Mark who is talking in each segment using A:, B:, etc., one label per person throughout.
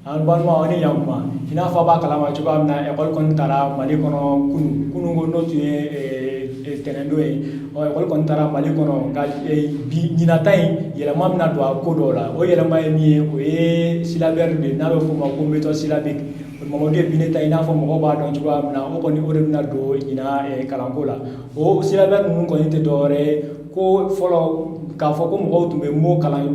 A: an balima ani yamma ina fa ba kala ma cogoya min na école kɔni taara Mali kɔnɔ kunu ko n'o tun ye tɛnɛndon ye école kɔni taara Mali kɔnɔ nka bi ɲinata in yɛlɛma bɛna don a ko dɔw la o yɛlɛma ye min ye o ye syllabaire de n'a bɛ f'o ma ko méthode syllabique Mamadu ye bi ne ta i n'a fɔ mɔgɔw b'a dɔn cogoya min na o kɔni o de bɛna don ɲina kalanko la o syllabaire ninnu kɔni tɛ dɔwɛrɛ ye ko fɔlɔ k'a fɔ ko mɔgɔw tun bɛ mot kalan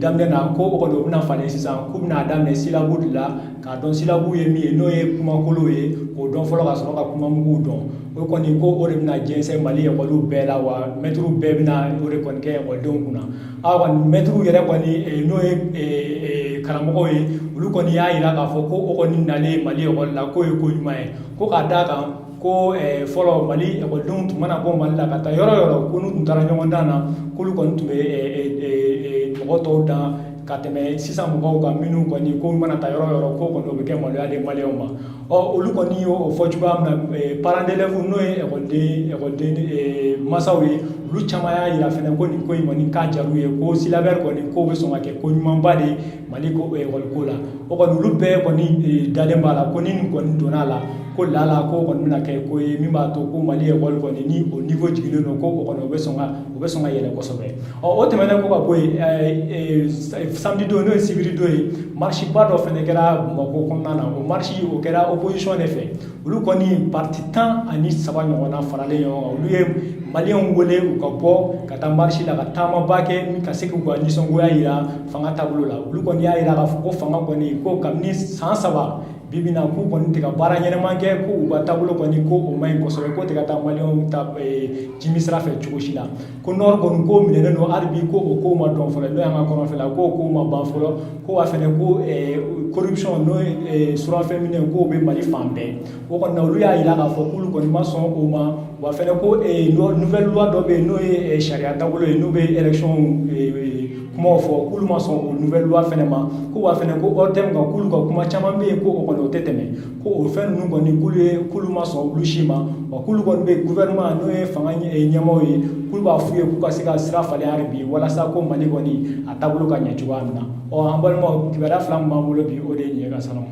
A: daminɛ na ko o kɔni o bɛna falen sisan k'u bɛna daminɛ syllabe de la k'a dɔn syllabe ye min ye n'o ye kumakolo ye k'o dɔn fɔlɔ ka sɔrɔ ka kumamuguw dɔn o kɔni ko o de bɛna jɛnsɛn Mali école bɛɛ la wa maîtres bɛɛ bɛna o de kɔni kɛ écoledenw kunna aw kɔni maîtres yɛrɛ kɔni n'o ye karamɔgɔw ye olu kɔni y'a jira k'a fɔ ko o kɔni nalen Mali école la k'o ye ko ɲuman ye ko k'a d'a kan ko fɔlɔ Mali écoledenw tun mana bɔ Mali la ka taa yɔrɔ yɔrɔ ko n'u tun taara ɲɔgɔn dan na k'olu kɔni tun bɛ mɔgɔ tɔw dan ka tɛmɛ sisan mɔgɔw kan minnu kɔni ko mana taa yɔrɔ yɔrɔ ko kɔni o bɛ kɛ maloya de maliyɛnw ma olu kɔni y'o fɔ cogoya min na parents d'élèves n'o ye écoleden masaw ye olu caman y'a jira fɛnɛ ko nin ko in kɔni k'a jar'u ye ko syllabaire kɔni ko bɛ sɔn ka kɛ ko ɲumanba de Mali ko école ko la o kɔni olu bɛɛ kɔni dalen b'a la ko ni nin kɔni donna a la ko lala ko kɔni bɛna kɛ ko ye min b'a to ko Mali école kɔni ni o niveau jiginnen don ko o kɔni o bɛ sɔn ka yɛlɛ kosɛbɛ o tɛmɛnen ko ka bɔ yen samedi don n'o ye sibiri don ye marche ba dɔ fɛnɛ kɛra Bamakɔ kɔnɔna na o marche o kɛra opposition de fɛ olu kɔni parti 13 ɲɔgɔnna faralen ɲɔgɔn kan olu ye maliyɛnw wele u ka bɔ ka taa marche la ka taamaba kɛ ka se k'u ka nisɔngoya jira fanga taabolo la olu kɔni y'a jira k'a fɔ ko fanga kɔni ko kabini san 3 bibi na k'u kɔni tɛ ka baara ɲɛnɛman kɛ ko u ka taabolo kɔni ko o man ɲi kosɛbɛ ko tɛ ka taa maliyɛnw ta jimi sira fɛ cogo si la ko nord kɔni ko minɛnen don hali bi ko o ko ma dɔn fɔlɔ n'o y'an ka kɔnɔfɛla ko o ko ma ban fɔlɔ ko wa fɛnɛ ko corruption n'o ye surafɛn minɛ k'o bɛ Mali fan bɛɛ o kɔni na olu y'a jira k'a fɔ k'olu kɔni ma sɔn o ma wa fɛnɛ ko nouvelle loi dɔ bɛ yen n'o ye sariya taabolo ye n'o bɛ élection kumaw fɔ k'olu ma sɔn o nouvelle loi fɛnɛ ma ko wa fɛnɛ ko hors terme kan k'olu ka kuma caman bɛ yen ko o kɔni o tɛ tɛmɛ ko o fɛn ninnu kɔni k'olu ma sɔn olu si ma wa k'olu kɔni bɛ gouvernement n'o ye fanga ɲɛmaaw ye k'olu b'a f'u ye k'u ka se ka sira falen hali bi walasa ko Mali kɔni a taabolo ka ɲɛ cogoya min na an balimaw kibaruya fila min b'an bolo bi o de ye nin ye ka sɔrɔ